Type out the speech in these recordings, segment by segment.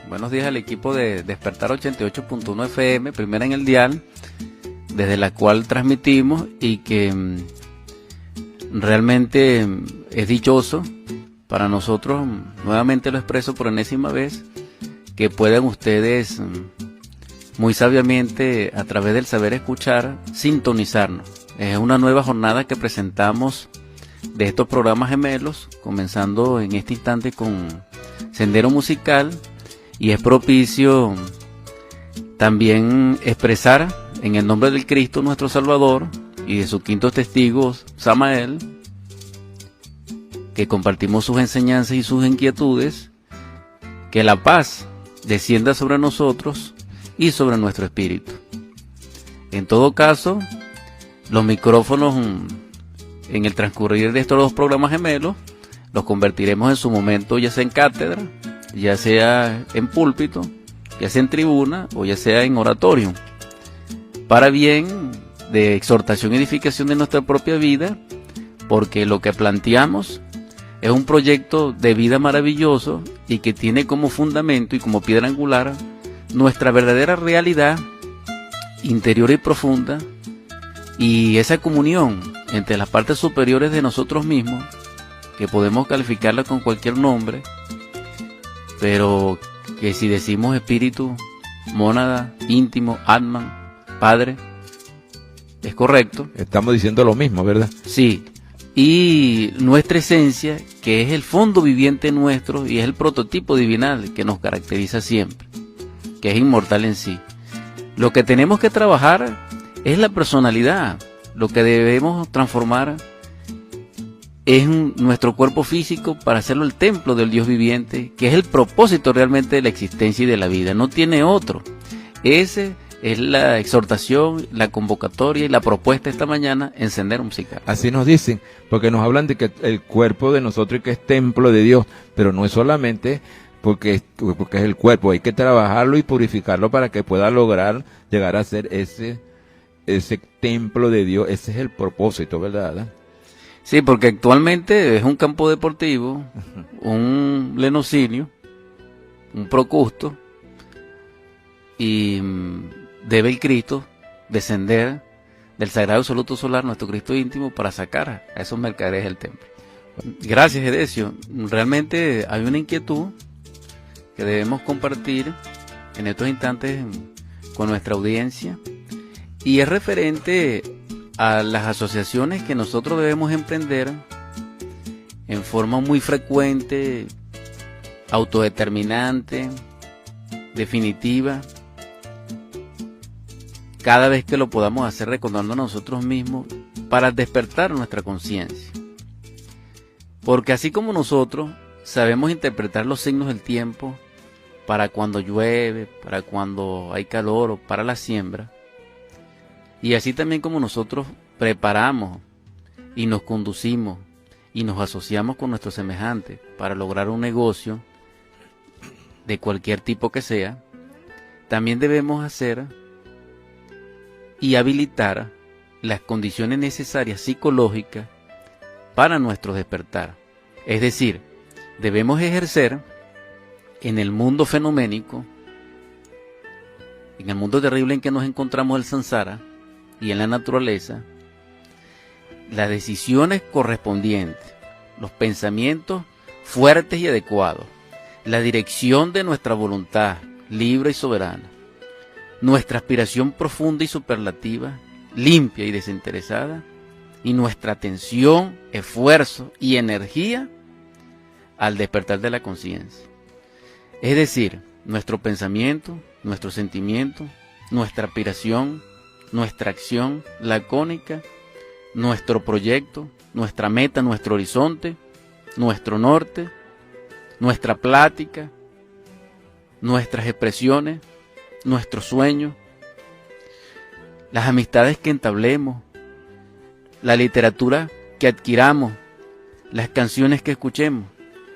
Buenos días al equipo de Despertar 88.1 FM, primera en el dial, desde la cual transmitimos y que realmente es dichoso para nosotros, nuevamente lo expreso por enésima vez, que puedan ustedes muy sabiamente, a través del saber escuchar, sintonizarnos. Es una nueva jornada que presentamos de estos programas gemelos, comenzando en este instante con Sendero Musical, y es propicio también expresar en el nombre del Cristo nuestro Salvador y de sus quintos testigos, Samael, que compartimos sus enseñanzas y sus inquietudes, que la paz descienda sobre nosotros y sobre nuestro espíritu. En todo caso, los micrófonos en el transcurrir de estos dos programas gemelos los convertiremos en su momento ya sea en cátedra, ya sea en púlpito, ya sea en tribuna o ya sea en oratorio, para bien de exhortación y edificación de nuestra propia vida, porque lo que planteamos es un proyecto de vida maravilloso y que tiene como fundamento y como piedra angular nuestra verdadera realidad interior y profunda, y esa comunión entre las partes superiores de nosotros mismos, que podemos calificarla con cualquier nombre, pero que si decimos espíritu, mónada, íntimo, atman, padre, es correcto. Estamos diciendo lo mismo, ¿verdad? Sí, y nuestra esencia, que es el fondo viviente nuestro y es el prototipo divinal que nos caracteriza siempre, que es inmortal en sí. Lo que tenemos que trabajar es la personalidad. Lo que debemos transformar es nuestro cuerpo físico para hacerlo el templo del Dios viviente, que es el propósito realmente de la existencia y de la vida. No tiene otro. Ese es la exhortación, la convocatoria y la propuesta esta mañana en Sendero Musical. Así nos dicen, porque nos hablan de que el cuerpo de nosotros que es templo de Dios, pero no es solamente porque es el cuerpo, hay que trabajarlo y purificarlo para que pueda lograr llegar a ser ese templo de Dios. Ese es el propósito, ¿verdad? Sí, porque actualmente es un campo deportivo, un lenocinio, un procusto, y debe el Cristo descender del Sagrado Absoluto Solar, nuestro Cristo íntimo, para sacar a esos mercaderes del templo. Gracias, Edesio. Realmente hay una inquietud que debemos compartir en estos instantes con nuestra audiencia, y es referente a las asociaciones que nosotros debemos emprender en forma muy frecuente, autodeterminante, definitiva, cada vez que lo podamos hacer recordando a nosotros mismos para despertar nuestra conciencia. Porque así como nosotros sabemos interpretar los signos del tiempo para cuando llueve, para cuando hay calor o para la siembra, y así también como nosotros preparamos y nos conducimos y nos asociamos con nuestros semejantes para lograr un negocio de cualquier tipo que sea, también debemos hacer y habilitar las condiciones necesarias psicológicas para nuestro despertar. Es decir, debemos ejercer en el mundo fenoménico, en el mundo terrible en que nos encontramos, el samsara, y en la naturaleza, las decisiones correspondientes, los pensamientos fuertes y adecuados, la dirección de nuestra voluntad libre y soberana, nuestra aspiración profunda y superlativa, limpia y desinteresada, y nuestra atención, esfuerzo y energía al despertar de la conciencia. Es decir, nuestro pensamiento, nuestro sentimiento, nuestra aspiración, nuestra acción lacónica, nuestro proyecto, nuestra meta, nuestro horizonte, nuestro norte, nuestra plática, nuestras expresiones, nuestros sueños, las amistades que entablemos, la literatura que adquiramos, las canciones que escuchemos,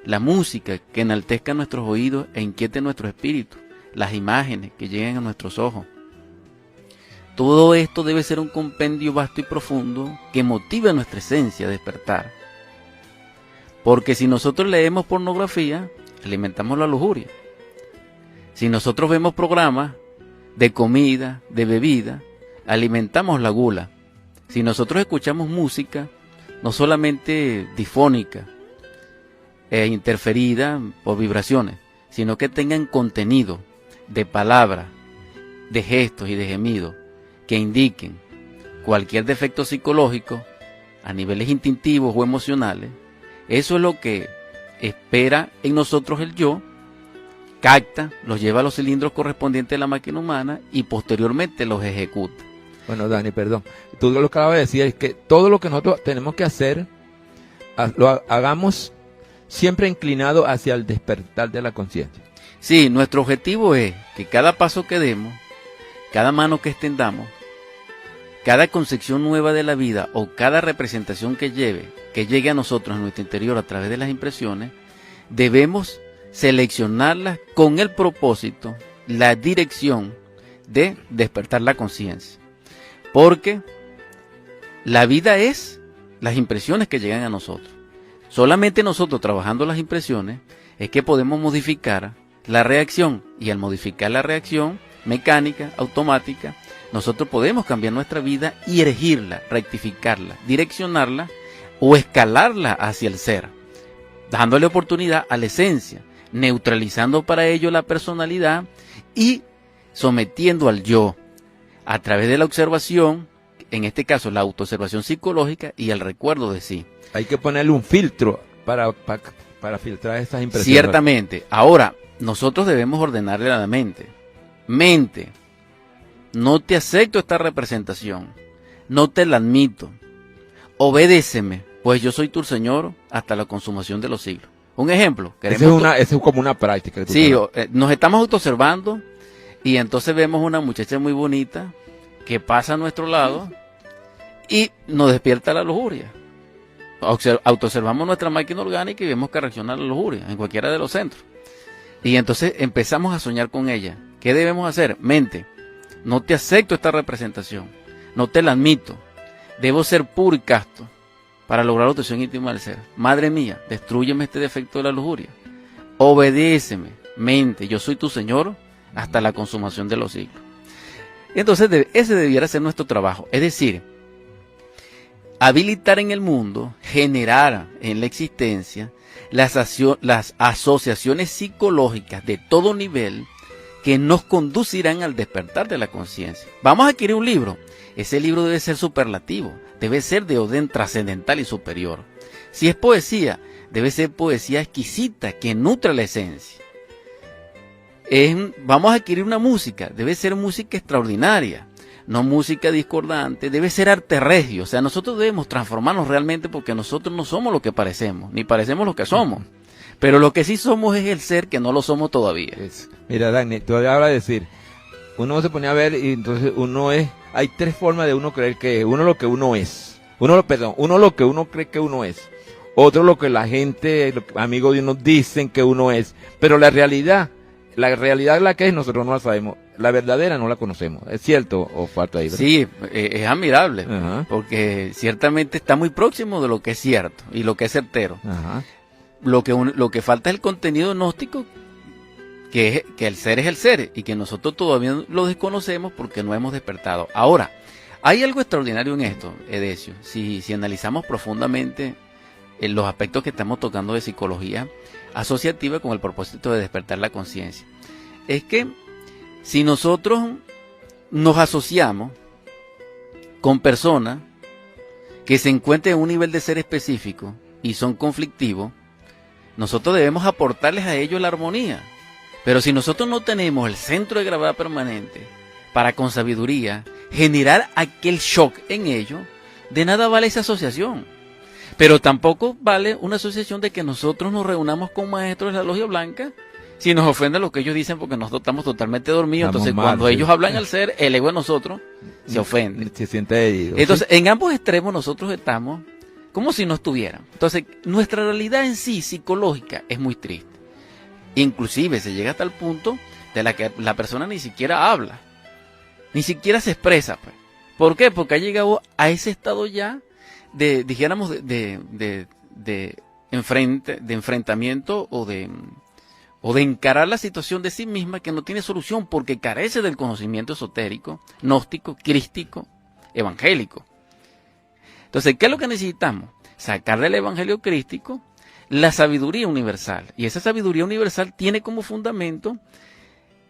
la música que enaltezca nuestros oídos e inquiete nuestro espíritu, las imágenes que lleguen a nuestros ojos. Todo esto debe ser un compendio vasto y profundo que motive nuestra esencia a despertar. Porque si nosotros leemos pornografía, alimentamos la lujuria. Si nosotros vemos programas de comida, de bebida, alimentamos la gula. Si nosotros escuchamos música, no solamente difónica e interferida por vibraciones, sino que tengan contenido de palabras, de gestos y de gemidos que indiquen cualquier defecto psicológico a niveles instintivos o emocionales, eso es lo que espera en nosotros el yo, capta, los lleva a los cilindros correspondientes de la máquina humana y posteriormente los ejecuta. Bueno, Dani, perdón. Tú lo que acabas de decir es que todo lo que nosotros tenemos que hacer, lo hagamos siempre inclinado hacia el despertar de la conciencia. Sí, nuestro objetivo es que cada paso que demos, cada mano que extendamos, cada concepción nueva de la vida o cada representación que llegue a nosotros en nuestro interior a través de las impresiones, debemos seleccionarlas con el propósito, la dirección de despertar la conciencia. Porque la vida es las impresiones que llegan a nosotros. Solamente nosotros trabajando las impresiones es que podemos modificar la reacción, y al modificar la reacción mecánica, automática, nosotros podemos cambiar nuestra vida y erigirla, rectificarla, direccionarla o escalarla hacia el ser, dándole oportunidad a la esencia, neutralizando para ello la personalidad y sometiendo al yo a través de la observación, en este caso la autoobservación psicológica y el recuerdo de sí. Hay que ponerle un filtro para filtrar esas impresiones. Ciertamente. Ahora, nosotros debemos ordenarle a la mente. Mente, no te acepto esta representación, no te la admito, obedéceme, pues yo soy tu Señor hasta la consumación de los siglos. Un ejemplo. Eso es como una práctica. Sí, nos estamos autoobservando y entonces vemos una muchacha muy bonita que pasa a nuestro lado y nos despierta la lujuria. Autoobservamos nuestra máquina orgánica y vemos que reacciona a la lujuria en cualquiera de los centros. Y entonces empezamos a soñar con ella. ¿Qué debemos hacer? Mente, no te acepto esta representación, no te la admito, debo ser puro y casto para lograr la obtención íntima del ser. Madre mía, destrúyeme este defecto de la lujuria, obedéceme, mente, yo soy tu Señor hasta la consumación de los siglos. Entonces ese debiera ser nuestro trabajo, es decir, habilitar en el mundo, generar en la existencia las asociaciones psicológicas de todo nivel que nos conducirán al despertar de la conciencia. Vamos a adquirir un libro. Ese libro debe ser superlativo, debe ser de orden trascendental y superior. Si es poesía, debe ser poesía exquisita que nutra la esencia. Vamos a adquirir una música, debe ser música extraordinaria, no música discordante, debe ser arte regio. O sea, nosotros debemos transformarnos realmente porque nosotros no somos lo que parecemos, ni parecemos lo que somos. Pero lo que sí somos es el ser que no lo somos todavía. Mira, Dani, tú hablas de decir, uno se ponía a ver y entonces uno es, hay tres formas de uno creer que es. Uno lo que uno es, uno lo que uno cree que uno es. Otro lo que la gente, los amigos de uno dicen que uno es. Pero la realidad la que es nosotros no la sabemos. La verdadera no la conocemos. ¿Es cierto o falta ahí? ¿Verdad? Sí, es admirable, porque ciertamente está muy próximo de lo que es cierto y lo que es certero. Ajá. Lo que falta es el contenido gnóstico, que el ser es el ser y que nosotros todavía lo desconocemos porque no hemos despertado. Ahora, hay algo extraordinario en esto, Edesio, si analizamos profundamente los aspectos que estamos tocando de psicología asociativa con el propósito de despertar la conciencia. Es que si nosotros nos asociamos con personas que se encuentran en un nivel de ser específico y son conflictivos, nosotros debemos aportarles a ellos la armonía. Pero si nosotros no tenemos el centro de gravedad permanente para con sabiduría generar aquel shock en ellos, de nada vale esa asociación. Pero tampoco vale una asociación de que nosotros nos reunamos con maestros de la logia blanca si nos ofende lo que ellos dicen porque nosotros estamos totalmente dormidos. Entonces cuando ellos hablan al ser, el ego de nosotros se ofende. Se siente herido. Entonces en ambos extremos nosotros estamos como si no estuvieran. Entonces nuestra realidad en sí psicológica es muy triste. Inclusive se llega hasta el punto de la que la persona ni siquiera habla, ni siquiera se expresa, pues. ¿Por qué? Porque ha llegado a ese estado ya de dijéramos de enfrentamiento o o de encarar la situación de sí misma que no tiene solución porque carece del conocimiento esotérico, gnóstico, crístico, evangélico. Entonces, ¿qué es lo que necesitamos? Sacar del evangelio crístico la sabiduría universal. Y esa sabiduría universal tiene como fundamento,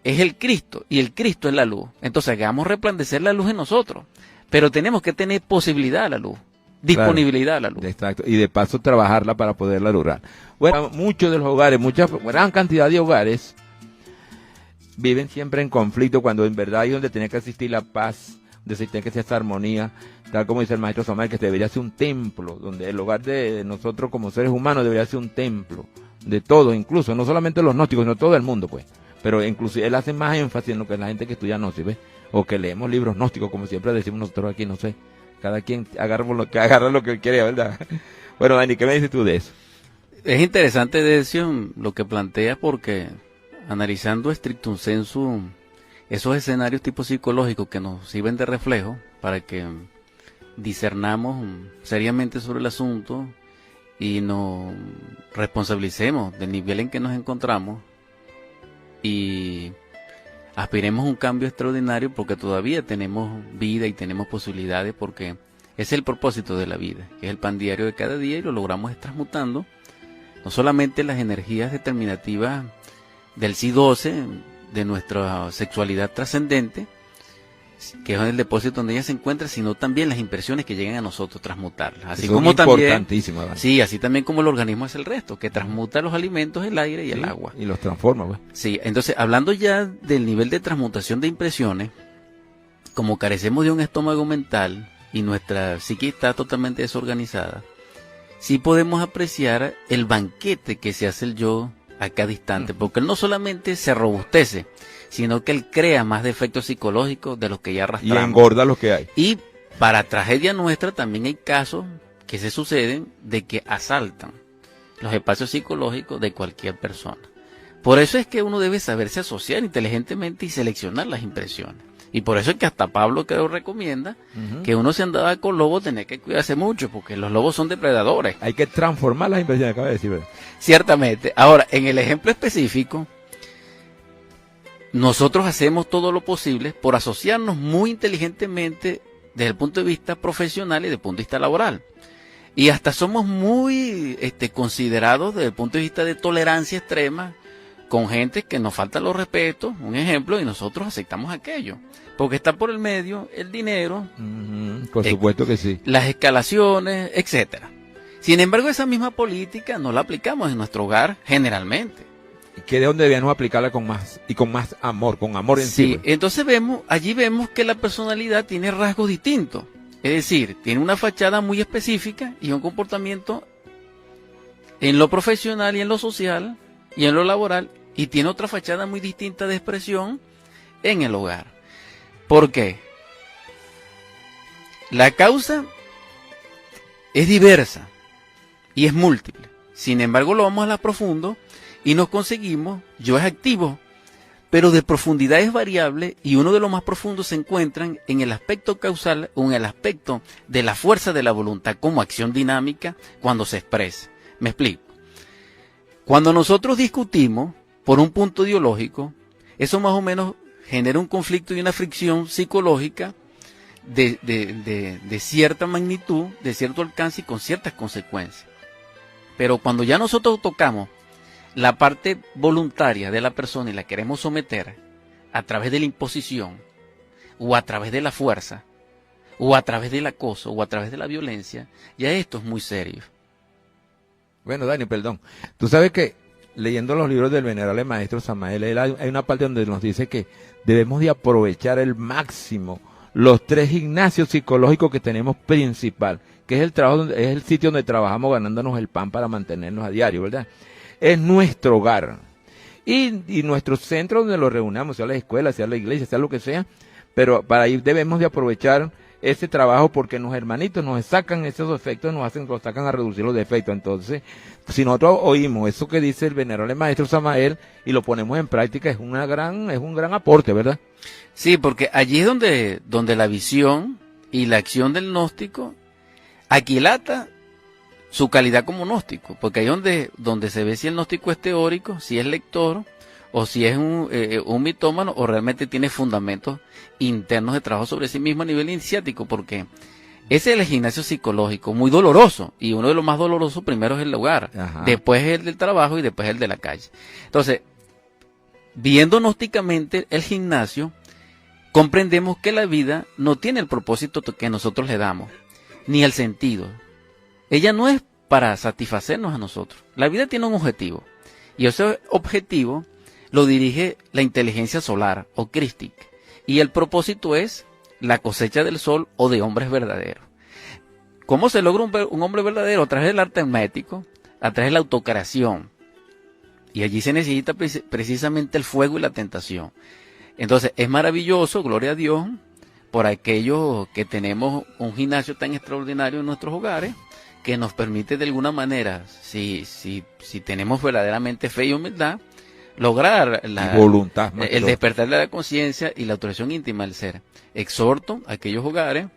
es el Cristo, y el Cristo es la luz. Entonces, hagamos resplandecer la luz en nosotros. Pero tenemos que tener posibilidad a la luz, disponibilidad a la luz. Exacto, y de paso trabajarla para poderla lograr. Bueno, muchos de los hogares, gran cantidad de hogares viven siempre en conflicto cuando en verdad hay donde tiene que existir la paz, donde se tiene que existir esa armonía, tal como dice el maestro Samael, que debería ser un templo, donde el hogar de nosotros como seres humanos debería ser un templo, de todos, incluso, no solamente los gnósticos, sino todo el mundo, pues. Pero inclusive él hace más énfasis en lo que la gente que estudia gnosis, ¿ves? O que leemos libros gnósticos, como siempre decimos nosotros aquí, no sé. Cada quien agarra lo que quiere, ¿verdad? Bueno, Dani, ¿qué me dices tú de eso? Es interesante, Decio, lo que planteas, porque analizando stricto sensu esos escenarios tipo psicológicos que nos sirven de reflejo para que discernamos seriamente sobre el asunto y nos responsabilicemos del nivel en que nos encontramos y aspiremos a un cambio extraordinario, porque todavía tenemos vida y tenemos posibilidades, porque ese es el propósito de la vida, que es el pan diario de cada día, y lo logramos transmutando no solamente las energías determinativas del Psi-12, de nuestra sexualidad trascendente, que es el depósito donde ella se encuentra, sino también las impresiones que llegan a nosotros, transmutarlas. Así eso como es también, importantísimo, ¿verdad? sí, así también como el organismo es el resto, que transmuta los alimentos, el aire y el agua. Y los transforma, pues. Sí, entonces, hablando ya del nivel de transmutación de impresiones, como carecemos de un estómago mental y nuestra psique está totalmente desorganizada, sí podemos apreciar el banquete que se hace el yo a cada instante, porque él no solamente se robustece, sino que él crea más defectos psicológicos de los que ya arrastramos. Y engorda los que hay. Y para tragedia nuestra también hay casos que se suceden de que asaltan los espacios psicológicos de cualquier persona. Por eso es que uno debe saberse asociar inteligentemente y seleccionar las impresiones. Y por eso es que hasta Pablo creo recomienda que uno se andaba con lobos tenía que cuidarse mucho, porque los lobos son depredadores. Hay que transformar las impresiones, acaba de decir, ¿verdad? Ciertamente. Ahora, en el ejemplo específico, nosotros hacemos todo lo posible por asociarnos muy inteligentemente desde el punto de vista profesional y desde el punto de vista laboral. Y hasta somos muy considerados desde el punto de vista de tolerancia extrema con gente que nos falta los respetos, un ejemplo, y nosotros aceptamos aquello. Porque está por el medio el dinero, por supuesto que sí, las escalaciones, etcétera. Sin embargo, esa misma política no la aplicamos en nuestro hogar generalmente. Que de donde debíamos aplicarla con más amor, con amor en sí. Sí, entonces allí vemos que la personalidad tiene rasgos distintos. Es decir, tiene una fachada muy específica y un comportamiento en lo profesional y en lo social y en lo laboral, y tiene otra fachada muy distinta de expresión en el hogar. ¿Por qué? La causa es diversa y es múltiple. Sin embargo, lo vamos a la profundo y nos conseguimos, yo es activo, pero de profundidad es variable, y uno de los más profundos se encuentran en el aspecto causal o en el aspecto de la fuerza de la voluntad como acción dinámica cuando se expresa. Me explico. Cuando nosotros discutimos por un punto ideológico, eso más o menos genera un conflicto y una fricción psicológica de cierta magnitud, de cierto alcance y con ciertas consecuencias. Pero cuando ya nosotros tocamos la parte voluntaria de la persona y la queremos someter a través de la imposición, o a través de la fuerza, o a través del acoso, o a través de la violencia, ya esto es muy serio. Bueno, Dani, perdón. Tú sabes que leyendo los libros del venerable maestro Samael, hay una parte donde nos dice que debemos de aprovechar el máximo los 3 gimnasios psicológicos que tenemos principal, que es el trabajo, es el sitio donde trabajamos ganándonos el pan para mantenernos a diario, ¿verdad? Es nuestro hogar y nuestro centro donde lo reunamos, sea la escuela, sea la iglesia, sea lo que sea, pero para ahí debemos de aprovechar ese trabajo, porque los hermanitos nos sacan esos efectos, nos sacan a reducir los defectos. Entonces, si nosotros oímos eso que dice el venerable maestro Samael y lo ponemos en práctica, es un gran aporte, ¿verdad? Sí, porque allí es donde la visión y la acción del gnóstico aquilata su calidad como gnóstico, porque ahí donde se ve si el gnóstico es teórico, si es lector, o si es un mitómano, o realmente tiene fundamentos internos de trabajo sobre sí mismo a nivel iniciático, porque ese es el gimnasio psicológico, muy doloroso, y uno de los más dolorosos primero es el hogar, Ajá. después es el del trabajo y después el de la calle. Entonces, viendo gnósticamente el gimnasio, comprendemos que la vida no tiene el propósito que nosotros le damos, ni el sentido. Ella no es para satisfacernos a nosotros. La vida tiene un objetivo, y ese objetivo lo dirige la inteligencia solar o crística, y el propósito es la cosecha del sol o de hombres verdaderos. ¿Cómo se logra un hombre verdadero? A través del arte hermético, a través de la autocreación. Y allí se necesita precisamente el fuego y la tentación. Entonces es maravilloso, gloria a Dios, por aquellos que tenemos un gimnasio tan extraordinario en nuestros hogares, que nos permite de alguna manera, si tenemos verdaderamente fe y humildad, lograr voluntad, el despertar de la conciencia y la autorización íntima del ser. Exhorto a aquellos hogares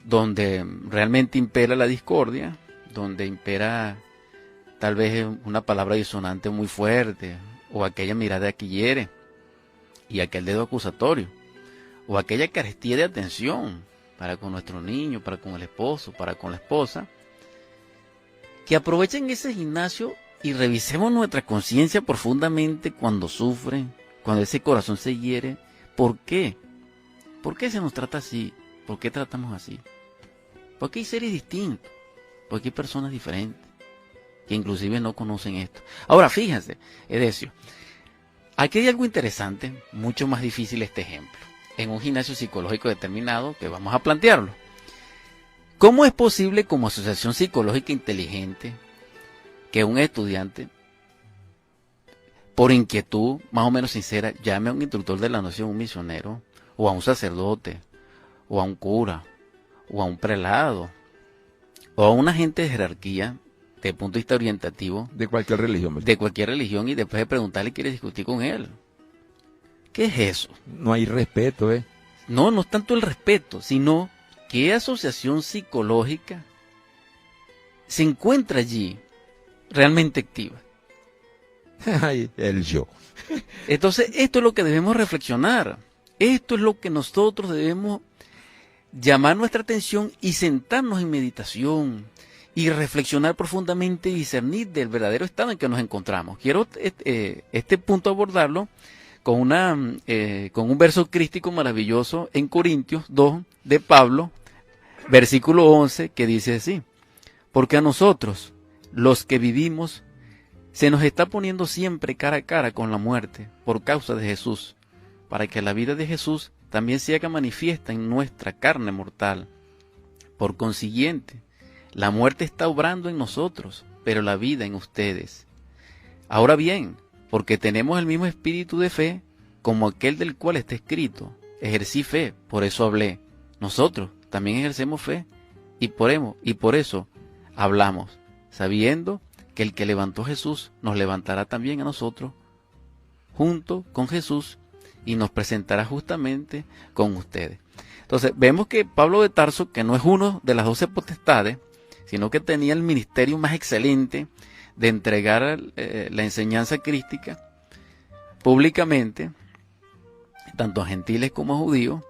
donde realmente impera la discordia, donde impera tal vez una palabra disonante muy fuerte, o aquella mirada que hiere, y aquel dedo acusatorio, o aquella carestía de atención para con nuestro niño, para con el esposo, para con la esposa, que aprovechen ese gimnasio y revisemos nuestra conciencia profundamente cuando sufre, cuando ese corazón se hiere. ¿Por qué? ¿Por qué se nos trata así? ¿Por qué tratamos así? Porque hay seres distintos, porque hay personas diferentes, que inclusive no conocen esto. Ahora, fíjense, Edesio, aquí hay algo interesante, mucho más difícil este ejemplo, en un gimnasio psicológico determinado que vamos a plantearlo. ¿Cómo es posible como asociación psicológica inteligente que un estudiante, por inquietud más o menos sincera, llame a un instructor de la noción, un misionero, o a un sacerdote, o a un cura, o a un prelado, o a un agente de jerarquía, desde el punto de vista orientativo, de cualquier religión, ¿verdad? de cualquier religión, y después de preguntarle quiere discutir con él? ¿Qué es eso? No hay respeto, ¿eh? No es tanto el respeto, sino qué asociación psicológica se encuentra allí realmente activa. Ay, el yo. Entonces, esto es lo que debemos reflexionar. Esto es lo que nosotros debemos llamar nuestra atención y sentarnos en meditación y reflexionar profundamente y discernir del verdadero estado en que nos encontramos. Quiero este punto abordarlo con un verso crístico maravilloso en Corintios 2 de Pablo, versículo 11, que dice así: porque a nosotros, los que vivimos, se nos está poniendo siempre cara a cara con la muerte por causa de Jesús, para que la vida de Jesús también se haga manifiesta en nuestra carne mortal. Por consiguiente, la muerte está obrando en nosotros, pero la vida en ustedes. Ahora bien, porque tenemos el mismo espíritu de fe, como aquel del cual está escrito: ejercí fe, por eso hablé. Nosotros también ejercemos fe, y por eso hablamos, sabiendo que el que levantó a Jesús nos levantará también a nosotros, junto con Jesús, y nos presentará justamente con ustedes. Entonces, vemos que Pablo de Tarso, que no es uno de las 12 potestades, sino que tenía el ministerio más excelente de entregar la enseñanza crística públicamente, tanto a gentiles como a judíos,